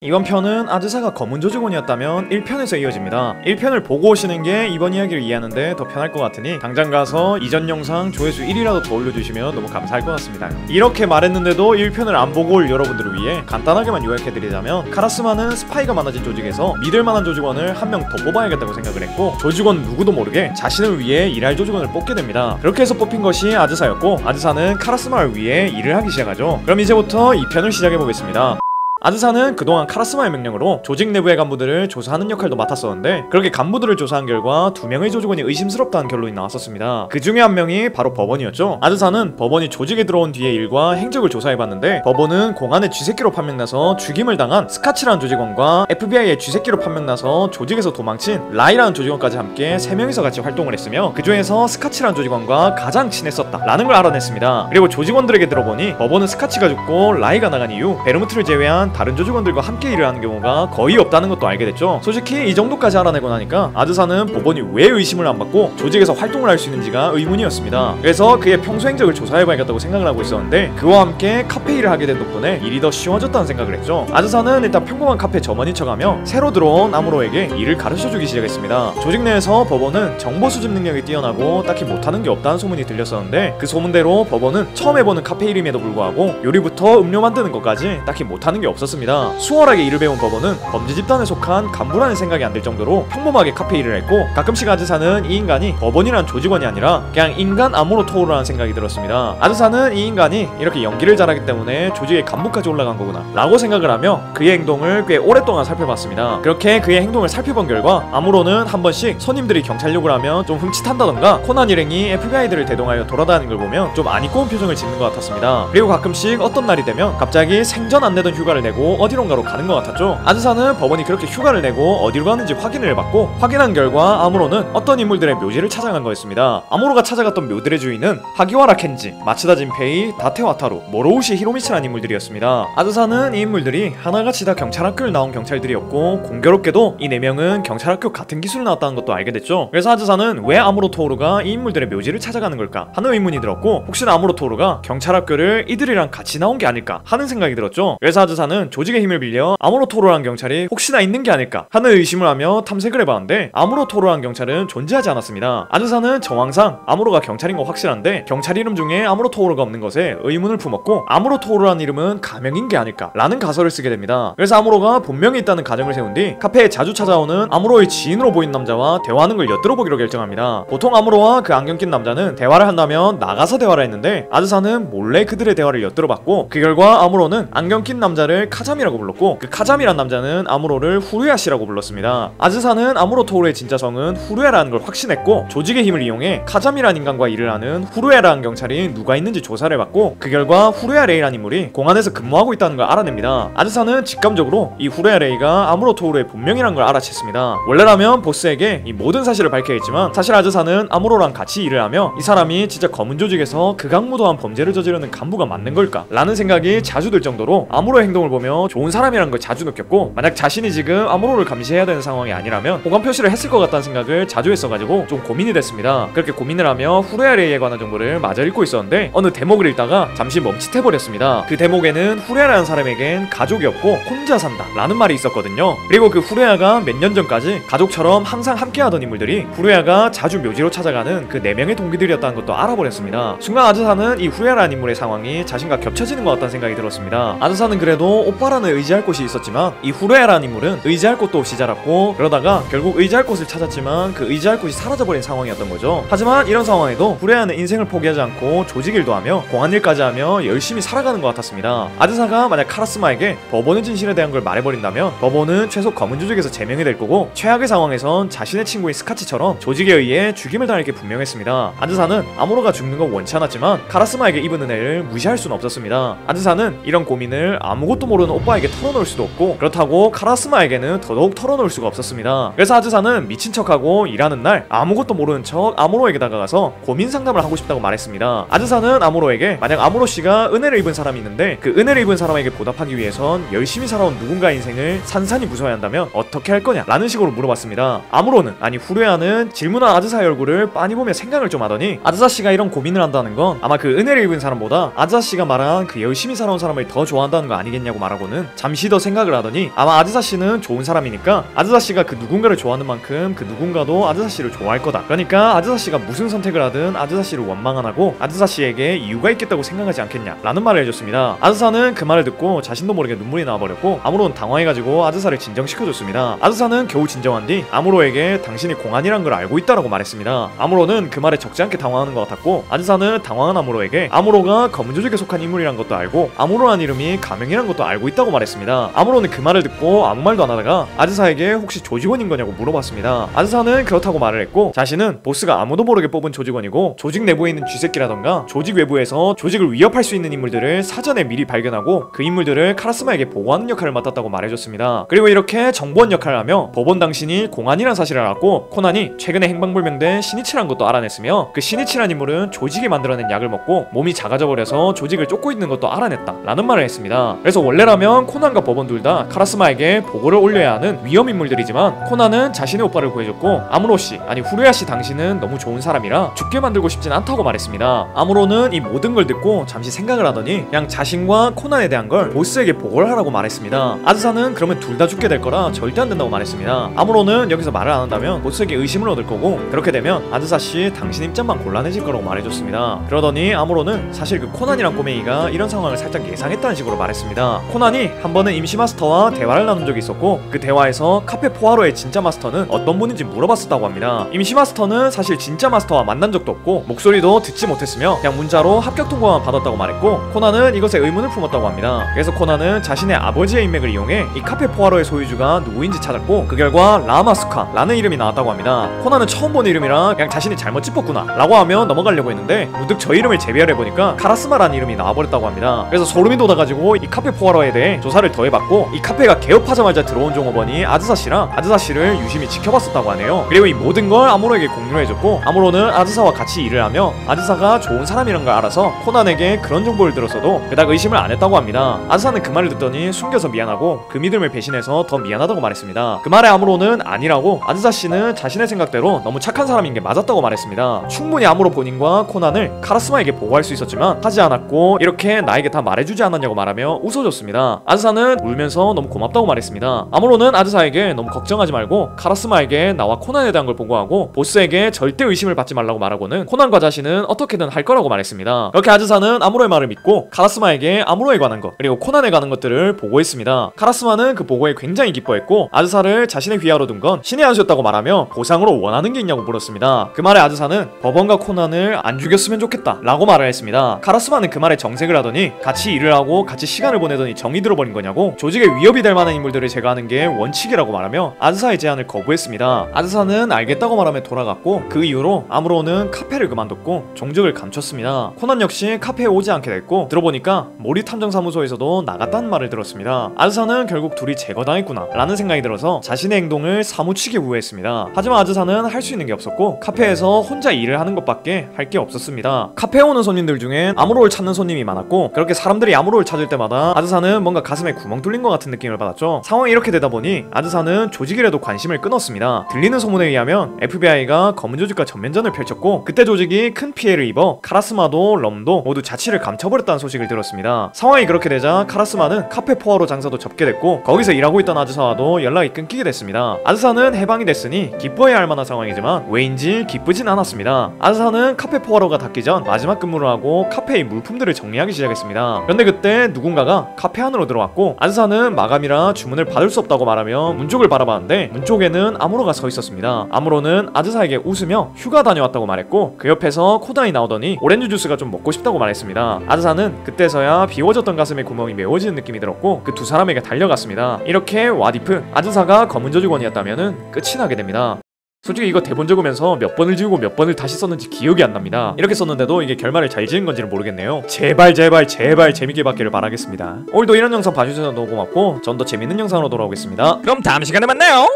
이번 편은 아즈사가 검은 조직원이었다면 1편에서 이어집니다. 1편을 보고 오시는 게 이번 이야기를 이해하는데 더 편할 것 같으니 당장 가서 이전 영상 조회수 1위라도 더 올려주시면 너무 감사할 것 같습니다. 이렇게 말했는데도 1편을 안 보고 올 여러분들을 위해 간단하게만 요약해드리자면, 카라스마는 스파이가 많아진 조직에서 믿을만한 조직원을 한 명 더 뽑아야겠다고 생각을 했고, 조직원 누구도 모르게 자신을 위해 일할 조직원을 뽑게 됩니다. 그렇게 해서 뽑힌 것이 아즈사였고, 아즈사는 카라스마를 위해 일을 하기 시작하죠. 그럼 이제부터 2편을 시작해보겠습니다. 아즈사는 그동안 카라스마의 명령으로 조직 내부의 간부들을 조사하는 역할도 맡았었는데, 그렇게 간부들을 조사한 결과 2명의 조직원이 의심스럽다는 결론이 나왔었습니다. 그 중에 한 명이 바로 법원이었죠. 아즈사는 법원이 조직에 들어온 뒤의 일과 행적을 조사해봤는데, 법원은 공안의 쥐새끼로 판명나서 죽임을 당한 스카치라는 조직원과 FBI의 쥐새끼로 판명나서 조직에서 도망친 라이라는 조직원까지 함께 3명이서 같이 활동을 했으며, 그 중에서 스카치라는 조직원과 가장 친했었다 라는 걸 알아냈습니다. 그리고 조직원들에게 들어보니 법원은 스카치가 죽고 라이가 나간 이후 베르무트를 제외한 다른 조직원들과 함께 일을 하는 경우가 거의 없다는 것도 알게 됐죠. 솔직히 이 정도까지 알아내고 나니까 아즈사는 법원이 왜 의심을 안 받고 조직에서 활동을 할 수 있는지가 의문이었습니다. 그래서 그의 평소 행적을 조사해봐야겠다고 생각을 하고 있었는데, 그와 함께 카페 일을 하게 된 덕분에 일이 더 쉬워졌다는 생각을 했죠. 아즈사는 일단 평범한 카페 점원인 척하며 새로 들어온 아무로에게 일을 가르쳐주기 시작했습니다. 조직 내에서 법원은 정보 수집 능력이 뛰어나고 딱히 못하는 게 없다는 소문이 들렸었는데, 그 소문대로 법원은 처음 해보는 카페 이름에도 불구하고 요리부터 음료 만드는 것까지 딱히 못하는 게 없었습니다. 수월하게 일을 배운 법원은 범죄 집단에 속한 간부라는 생각이 안 들 정도로 평범하게 카페 일을 했고, 가끔씩 아즈사는 이 인간이 법원이란 조직원이 아니라 그냥 인간 아무로 토우라는 생각이 들었습니다. 아즈사는 이 인간이 이렇게 연기를 잘하기 때문에 조직의 간부까지 올라간 거구나 라고 생각을 하며 그의 행동을 꽤 오랫동안 살펴봤습니다. 그렇게 그의 행동을 살펴본 결과, 아무로는 한 번씩 손님들이 경찰 욕을 하면 좀 흠칫한다던가, 코난 일행이 FBI들을 대동하여 돌아다니는 걸 보면 좀 안 입고 온 표정을 짓는 것 같았습니다. 그리고 가끔씩 어떤 날이 되면 갑자기 생전 안 내던 휴가를 내고 어디론가로 가는 것 같았죠. 아즈사는 법원이 그렇게 휴가를 내고 어디로 가는지 확인을 해봤고, 확인한 결과 아무로는 어떤 인물들의 묘지를 찾아간 거였습니다. 아무로가 찾아갔던 묘들의 주인은 하기와라 켄지, 마츠다 진페이, 다테 와타루, 모로우시 히로미치라는 인물들이었습니다. 아즈사는 이 인물들이 하나같이 다 경찰학교를 나온 경찰들이었고, 공교롭게도 이 4명은 경찰학교 같은 기술을 나왔다는 것도 알게 됐죠. 그래서 아즈사는 왜 아무로 토오루가 이 인물들의 묘지를 찾아가는 걸까 하는 의문이 들었고, 혹시나 아무로 토오루가 경찰학교를 이들이랑 같이 나온 게 아닐까 하는 생각이 들었죠. 그래서 아즈사는 조직의 힘을 빌려 아무로 토로라는 경찰이 혹시나 있는 게 아닐까 하는 의심을 하며 탐색을 해봤는데, 아무로 토로라는 경찰은 존재하지 않았습니다. 아즈사는 정황상 아무로가 경찰인 거 확실한데, 경찰 이름 중에 아무로 토로가 없는 것에 의문을 품었고, 아무로 토로라는 이름은 가명인 게 아닐까 라는 가설을 쓰게 됩니다. 그래서 아무로가 본명이 있다는 가정을 세운 뒤 카페에 자주 찾아오는 아무로의 지인으로 보인 남자와 대화하는 걸 엿들어보기로 결정합니다. 보통 아무로와 그 안경 낀 남자는 대화를 한다면 나가서 대화를 했는데, 아즈사는 몰래 그들의 대화를 엿들어봤고, 그 결과 아무로는 안경 낀 남자를 카잠이라고 불렀고, 그 카잠이란 남자는 아무로를 후루야씨라고 불렀습니다. 아즈사는 아무로 토우의 진짜 성은 후루야라는 걸 확신했고, 조직의 힘을 이용해 카잠이란 인간과 일을 하는 후루야라는 경찰이 누가 있는지 조사를 해봤고, 그 결과 후루야 레이라는 인물이 공안에서 근무하고 있다는 걸 알아냅니다. 아즈사는 직감적으로 이 후루야 레이가 아무로 토우의 본명이란 걸 알아챘습니다. 원래라면 보스에게 이 모든 사실을 밝혀야겠지만, 사실 아즈사는 아무로랑 같이 일을 하며 이 사람이 진짜 검은 조직에서 극악무도한 범죄를 저지르는 간부가 맞는 걸까 라는 생각이 자주 들 정도로 아무로의 행동을 보며 좋은 사람이라는 걸 자주 느꼈고, 만약 자신이 지금 아무로를 감시해야 되는 상황이 아니라면 호감 표시를 했을 것 같다는 생각을 자주 했어가지고 좀 고민이 됐습니다. 그렇게 고민을 하며 후루야 레이에 관한 정보를 마저 읽고 있었는데, 어느 대목을 읽다가 잠시 멈칫해버렸습니다. 그 대목에는 후루야라는 사람에겐 가족이 없고 혼자 산다 라는 말이 있었거든요. 그리고 그 후루야가 몇 년 전까지 가족처럼 항상 함께하던 인물들이 후루야가 자주 묘지로 찾아가는 그 4명의 동기들이었다는 것도 알아버렸습니다. 순간 아즈사는 이 후루야라는 인물의 상황이 자신과 겹쳐지는 것 같다는 생각이 들었습니다. 아즈사는 그래도 오빠라는 의지할 곳이 있었지만, 이 후루야라는 인물은 의지할 곳도 없이 자랐고, 그러다가 결국 의지할 곳을 찾았지만 그 의지할 곳이 사라져버린 상황이었던 거죠. 하지만 이런 상황에도 후루야는 인생을 포기하지 않고 조직일도 하며 공안일까지 하며 열심히 살아가는 것 같았습니다. 아즈사가 만약 카라스마에게 법원의 진실에 대한 걸 말해버린다면, 법원은 최소 검은 조직에서 제명이 될 거고, 최악의 상황에선 자신의 친구인 스카치처럼 조직에 의해 죽임을 당할 게 분명했습니다. 아즈사는 아무로가 죽는 건 원치 않았지만 카라스마에게 입은 은혜를 무시할 수는 없었습니다. 아즈사는 이런 고민을 아무것도 모르는 오빠에게 털어놓을 수도 없고, 그렇다고 카라스마에게는 더더욱 털어놓을 수가 없었습니다. 그래서 아즈사는 미친 척하고 일하는 날 아무것도 모르는 척 아무로에게 다가가서 고민 상담을 하고 싶다고 말했습니다. 아즈사는 아무로에게 만약 아무로씨가 은혜를 입은 사람이 있는데, 그 은혜를 입은 사람에게 보답하기 위해선 열심히 살아온 누군가의 인생을 산산이 부숴야 한다면 어떻게 할 거냐 라는 식으로 물어봤습니다. 아무로는, 아니 후루야는 질문한 아즈사의 얼굴을 빤히 보며 생각을 좀 하더니, 아즈사씨가 이런 고민을 한다는 건 아마 그 은혜를 입은 사람보다 아즈사씨가 말한 그 열심히 살아온 사람을 더 좋아한다는 거 아니겠냐고 말하고는 잠시 더 생각을 하더니 아마 아즈사씨는 좋은 사람이니까 아즈사씨가 그 누군가를 좋아하는 만큼 그 누군가도 아즈사씨를 좋아할 거다. 그러니까 아즈사씨가 무슨 선택을 하든 아즈사씨를 원망 안 하고 아즈사씨에게 이유가 있겠다고 생각하지 않겠냐 라는 말을 해줬습니다. 아즈사는 그 말을 듣고 자신도 모르게 눈물이 나와버렸고 아무로는 당황해가지고 아즈사를 진정시켜줬습니다. 아즈사는 겨우 진정한 뒤 아무로에게 당신이 공안이란 걸 알고 있다라고 말했습니다. 아무로는 그 말에 적지 않게 당황하는 것 같았고 아즈사는 당황한 아무로에게 아무로가 검은 조직에 속한 인물이란 것도 알고 아무로란 이름이 가명이란 것도 알고 있다고 말했습니다. 아무로는 그 말을 듣고 아무 말도 안 하다가 아즈사에게 혹시 조직원인 거냐고 물어봤습니다. 아즈사는 그렇다고 말을 했고 자신은 보스가 아무도 모르게 뽑은 조직원이고 조직 내부에 있는 쥐새끼라던가 조직 외부에서 조직을 위협할 수 있는 인물들을 사전에 미리 발견하고 그 인물들을 카라스마에게 보고하는 역할을 맡았다고 말해줬습니다. 그리고 이렇게 정보원 역할을 하며 법원 당신이 공안이란 사실을 알았고 코난이 최근에 행방불명된 시니치란 것도 알아냈으며 그 시니치란 인물은 조직이 만들어낸 약을 먹고 몸이 작아져 버려서 조직을 쫓고 있는 것도 알아냈다 라는 말을 했습니다. 그래서 원래라면 코난과 법원 둘 다 카라스마에게 보고를 올려야 하는 위험 인물들이지만 코난은 자신의 오빠를 구해줬고 아무로씨 아니 후루야씨 당신은 너무 좋은 사람이라 죽게 만들고 싶진 않다고 말했습니다. 아무로는 이 모든 걸 듣고 잠시 생각을 하더니 그냥 자신과 코난에 대한 걸 보스에게 보고를 하라고 말했습니다. 아즈사는 그러면 둘 다 죽게 될 거라 절대 안 된다고 말했습니다. 아무로는 여기서 말을 안 한다면 보스에게 의심을 얻을 거고 그렇게 되면 아즈사씨 당신 입장만 곤란해질 거라고 말해줬습니다. 그러더니 아무로는 사실 그 코난이란 꼬맹이가 이런 상황을 살짝 예상했다는 식으로 말했습니다. 코난이 한 번은 임시 마스터와 대화를 나눈 적이 있었고 그 대화에서 카페 포아로의 진짜 마스터는 어떤 분인지 물어봤었다고 합니다. 임시 마스터는 사실 진짜 마스터와 만난 적도 없고 목소리도 듣지 못했으며 그냥 문자로 합격 통보만 받았다고 말했고 코난은 이것에 의문을 품었다고 합니다. 그래서 코난은 자신의 아버지의 인맥을 이용해 이 카페 포아로의 소유주가 누구인지 찾았고 그 결과 라마스카 라는 이름이 나왔다고 합니다. 코난은 처음 본 이름이라 그냥 자신이 잘못 짚었구나 라고 하며 넘어가려고 했는데 문득 저 이름을 재비하려 해보니까 카라스마라는 이름이 나와버렸다고 합니다. 그래서 소름이 돋아가지고 이 카페 포아로에 대해 조사를 더 해봤고 이 카페가 개업하자마자 들어온 종업원이 아즈사씨랑 아즈사씨를 유심히 지켜봤었다고 하네요. 그리고 이 모든 걸 아무로에게 공유를 해줬고 아무로는 아즈사와 같이 일을 하며 아즈사가 좋은 사람이란 걸 알아서 코난에게 그런 정보를 들었어도 그닥 의심을 안 했다고 합니다. 아즈사는 그 말을 듣더니 숨겨서 미안하고 그 믿음을 배신해서 더 미안하다고 말했습니다. 그 말에 아무로는 아니라고 아즈사씨는 자신의 생각대로 너무 착한 사람인 게 맞았다고 말했습니다. 충분히 아무로 본인과 코난을 카라스마에게 보고할 수 있었지만 하지 않았고 이렇게 나에게 다 말해주지 않았냐고 말하며 웃어줬습니다. 아즈사는 울면서 너무 고맙다고 말했습니다. 아무로는 아즈사에게 너무 걱정하지 말고 카라스마에게 나와 코난에 대한 걸 보고하고 보스에게 절대 의심을 받지 말라고 말하고는 코난과 자신은 어떻게든 할 거라고 말했습니다. 그렇게 아즈사는 아무로의 말을 믿고 카라스마에게 아무로에 관한 것 그리고 코난에 관한 것들을 보고했습니다. 카라스마는 그 보고에 굉장히 기뻐했고 아즈사를 자신의 휘하로 둔 건 신의 한 수였다고 말하며 보상으로 원하는 게 있냐고 물었습니다. 그 말에 아즈사는 법원과 코난을 안 죽였으면 좋겠다 라고 말을 했습니다. 카라스마는 그 말에 정색을 하더니 같이 일을 하고 같이 시간을 보내더니 정이 들어버린 거냐고 조직에 위협이 될 만한 인물들을 제거하는 게 원칙이라고 말하며 아즈사의 제안을 거부했습니다. 아즈사는 알겠다고 말하며 돌아갔고 그 이후로 아무로는 카페를 그만뒀고 종적을 감췄습니다. 코난 역시 카페에 오지 않게 됐고 들어보니까 모리 탐정사무소에서도 나갔다는 말을 들었습니다. 아즈사는 결국 둘이 제거당했구나 라는 생각이 들어서 자신의 행동을 사무치게 후회했습니다. 하지만 아즈사는 할 수 있는 게 없었고 카페에서 혼자 일을 하는 것밖에 할 게 없었습니다. 카페에 오는 손님들 중엔 아무로를 찾는 손님이 많았고 그렇게 사람들이 아무로를 찾을 때마다 아즈사는 뭔가 가슴에 구멍 뚫린 것 같은 느낌을 받았죠. 상황이 이렇게 되다 보니 아즈사는 조직이라도 관심을 끊었습니다. 들리는 소문에 의하면 FBI가 검은 조직과 전면전을 펼쳤고 그때 조직이 큰 피해를 입어 카라스마도 럼도 모두 자취를 감춰버렸다는 소식을 들었습니다. 상황이 그렇게 되자 카라스마는 카페 포아로 장사도 접게 됐고 거기서 일하고 있던 아즈사와도 연락이 끊기게 됐습니다. 아즈사는 해방이 됐으니 기뻐해야 할 만한 상황이지만 왜인지 기쁘진 않았습니다. 아즈사는 카페 포아로가 닫기 전 마지막 근무를 하고 카페의 물품들을 정리하기 시작했습니다. 그런데 그때 누군가가 카페 안으로 들어왔고 아즈사는 마감이라 주문을 받을 수 없다고 말하며 문 쪽을 바라봤는데 문 쪽에는 아무로가 서 있었습니다. 아무로는 아즈사에게 웃으며 휴가 다녀왔다고 말했고 그 옆에서 코다이 나오더니 오렌지 주스가 좀 먹고 싶다고 말했습니다. 아즈사는 그때서야 비워졌던 가슴에 구멍이 메워지는 느낌이 들었고 그 두 사람에게 달려갔습니다. 이렇게 와디프 아즈사가 검은 조직원이었다면은 끝이 나게 됩니다. 솔직히 이거 대본 적으면서 몇 번을 지우고 몇 번을 다시 썼는지 기억이 안 납니다. 이렇게 썼는데도 이게 결말을 잘 지은 건지는 모르겠네요. 제발 재밌게 받기를 바라겠습니다. 오늘도 이런 영상 봐주셔서 너무 고맙고 전 더 재밌는 영상으로 돌아오겠습니다. 그럼 다음 시간에 만나요.